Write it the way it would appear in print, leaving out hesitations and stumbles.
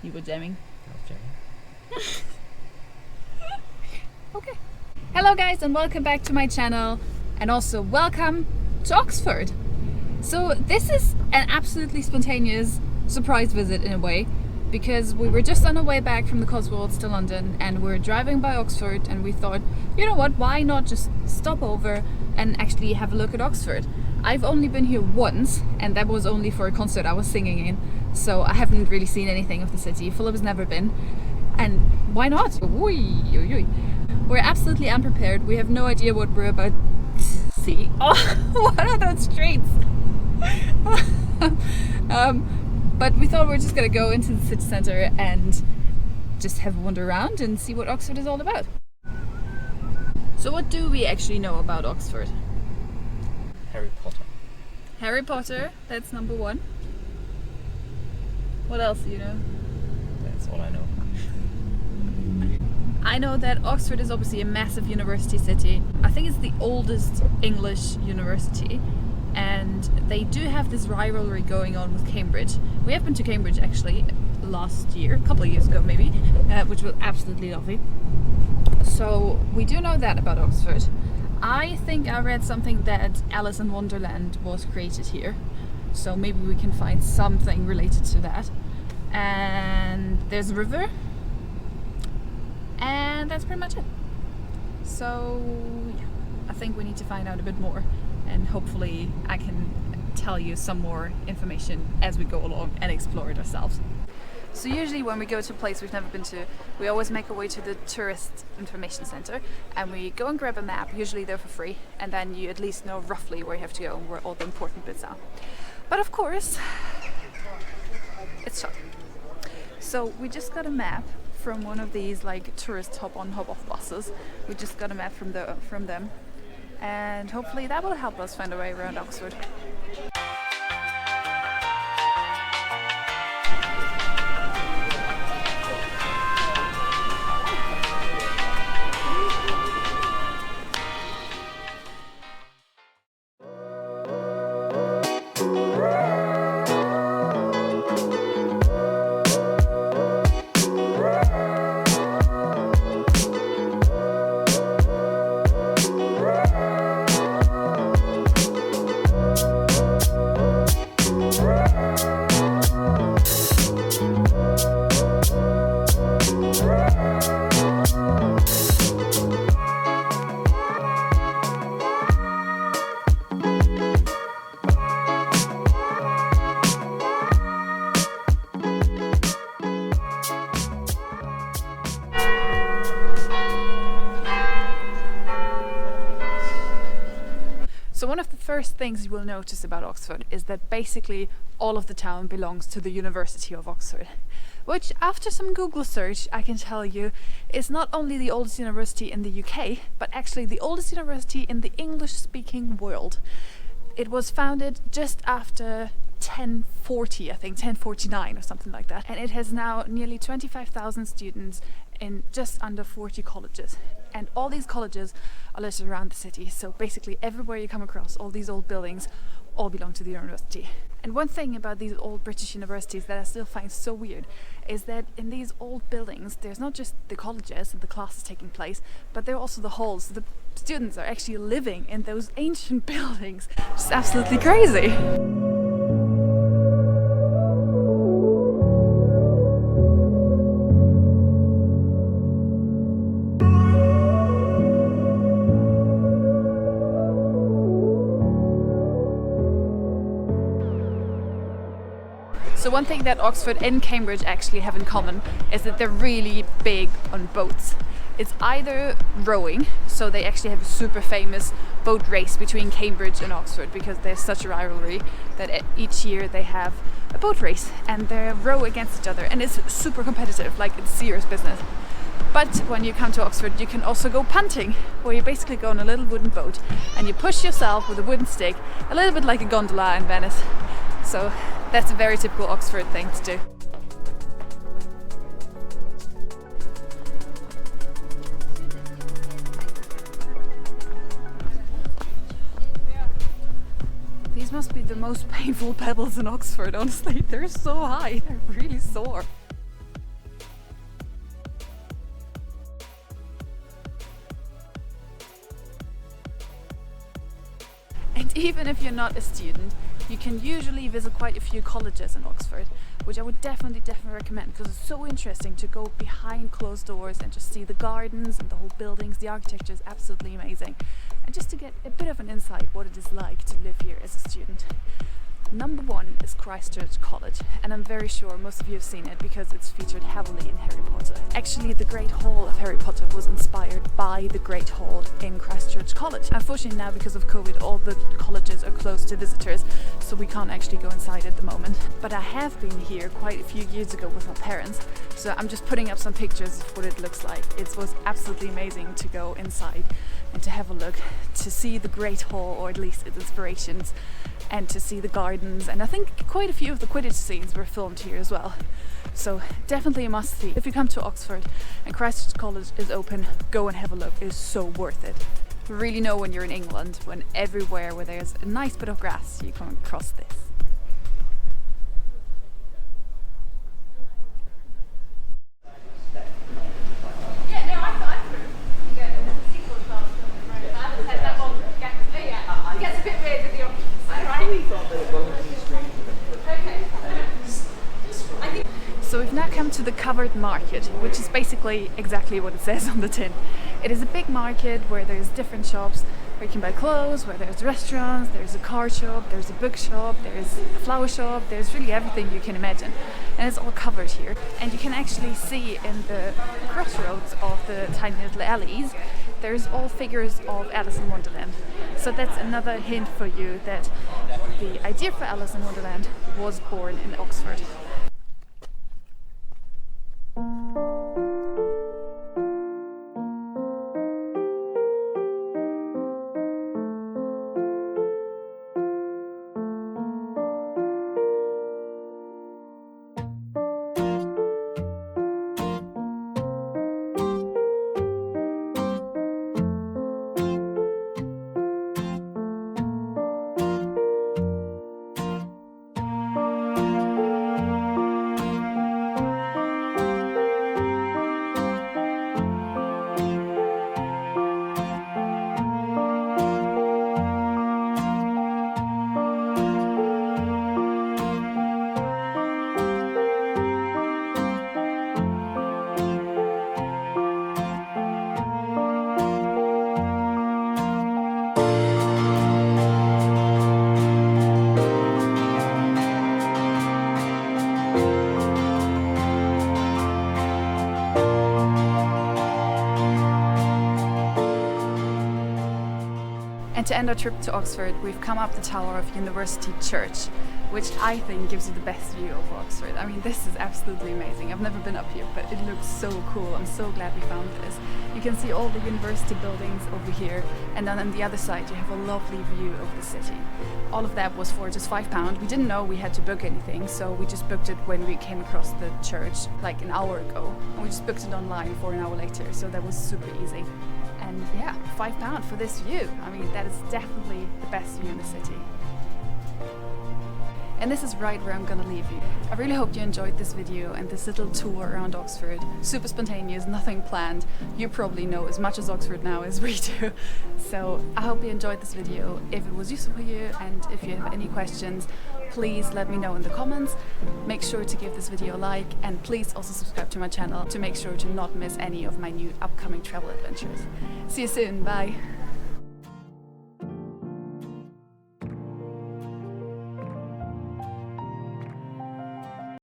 You were jamming. I was jamming. Okay. Hello guys and welcome back to my channel, and also welcome to Oxford. So this is an absolutely spontaneous surprise visit in a way, because we were just on our way back from the Cotswolds to London and we're driving by Oxford, and we thought, you know what, why not just stop over and actually have a look at Oxford. I've only been here once, and that was only for a concert I was singing in, so I haven't really seen anything of the city. Philip's never been, and why not? We're absolutely unprepared. We have no idea what we're about to see. Oh, what are those streets? But we thought we were just gonna go into the city centre and just have a wander around and see what Oxford is all about. So what do we actually know about Oxford? Harry Potter. Harry Potter, that's number one. What else do you know? That's all I know. I know that Oxford is obviously a massive university city. I think it's the oldest English university, and they do have this rivalry going on with Cambridge. We have been to Cambridge actually last year, a couple of years ago maybe, which was absolutely lovely. So we do know that about Oxford. I think I read something that Alice in Wonderland was created here, so maybe we can find something related to that. And there's a river, and that's pretty much it. So yeah, I think we need to find out a bit more, and hopefully I can tell you some more information as we go along and explore it ourselves. So usually when we go to a place we've never been to, we always make our way to the tourist information centre, and we go and grab a map, usually they're for free, and then you at least know roughly where you have to go and where all the important bits are. But of course, it's shut. So we just got a map from one of these like tourist hop-on hop-off buses. We just got a map from them, and hopefully that will help us find our way around Oxford. So one of the first things you will notice about Oxford is that basically all of the town belongs to the University of Oxford, which after some Google search I can tell you is not only the oldest university in the UK, but actually the oldest university in the English-speaking world. It was founded just after 1040, I think 1049 or something like that, and it has now nearly 25,000 students in just under 40 colleges. And all these colleges are listed around the city, so basically everywhere you come across, all these old buildings all belong to the university. And one thing about these old British universities that I still find so weird is that in these old buildings there's not just the colleges and the classes taking place, but there are also the halls. The students are actually living in those ancient buildings. It's absolutely crazy. So one thing that Oxford and Cambridge actually have in common is that they're really big on boats. It's either rowing, so they actually have a super famous boat race between Cambridge and Oxford because there's such a rivalry that each year they have a boat race and they row against each other, and it's super competitive, like it's serious business. But when you come to Oxford you can also go punting, where you basically go on a little wooden boat and you push yourself with a wooden stick, a little bit like a gondola in Venice. So that's a very typical Oxford thing to do. These must be the most painful pebbles in Oxford, honestly. They're so high, they're really sore. Even if you're not a student, you can usually visit quite a few colleges in Oxford, which I would definitely recommend because it's so interesting to go behind closed doors and just see the gardens and the whole buildings. The architecture is absolutely amazing, and just to get a bit of an insight what it is like to live here as a student. Number one is Christchurch College, and I'm very sure most of you have seen it because it's featured heavily in Harry Potter. Actually, the Great Hall of Harry Potter was inspired by the Great Hall in Christchurch College. Unfortunately now, because of COVID, all the colleges are closed to visitors, so we can't actually go inside at the moment. But I have been here quite a few years ago with my parents, so I'm just putting up some pictures of what it looks like. It was absolutely amazing to go inside and to have a look, to see the Great Hall, or at least its inspirations, and to see the gardens, and I think quite a few of the Quidditch scenes were filmed here as well. So definitely a must see. If you come to Oxford and Christchurch College is open, go and have a look. It is so worth it. You really know when you're in England, when everywhere where there's a nice bit of grass you come across this. So we've now come to the covered market, which is basically exactly what it says on the tin. It is a big market where there's different shops where you can buy clothes, where there's restaurants, there's a car shop, there's a bookshop, there's a flower shop, there's really everything you can imagine. And it's all covered here. And you can actually see in the crossroads of the tiny little alleys, there's all figures of Alice in Wonderland. So that's another hint for you that the idea for Alice in Wonderland was born in Oxford. And to end our trip to Oxford, we've come up the tower of University Church, which I think gives you the best view of Oxford. I mean, this is absolutely amazing. I've never been up here, but it looks so cool. I'm so glad we found this. You can see all the university buildings over here, and then on the other side you have a lovely view of the city. All of that was for just £5. We didn't know we had to book anything, so we just booked it when we came across the church like an hour ago. And we just booked it online for an hour later, so that was super easy. And yeah, £5 for this view. I mean, that is definitely the best view in the city. And this is right where I'm gonna leave you. I really hope you enjoyed this video and this little tour around Oxford. Super spontaneous, nothing planned. You probably know as much as Oxford now as we do. So I hope you enjoyed this video. If it was useful for you and if you have any questions, please let me know in the comments. Make sure to give this video a like, and please also subscribe to my channel to make sure to not miss any of my new upcoming travel adventures. See you soon, bye!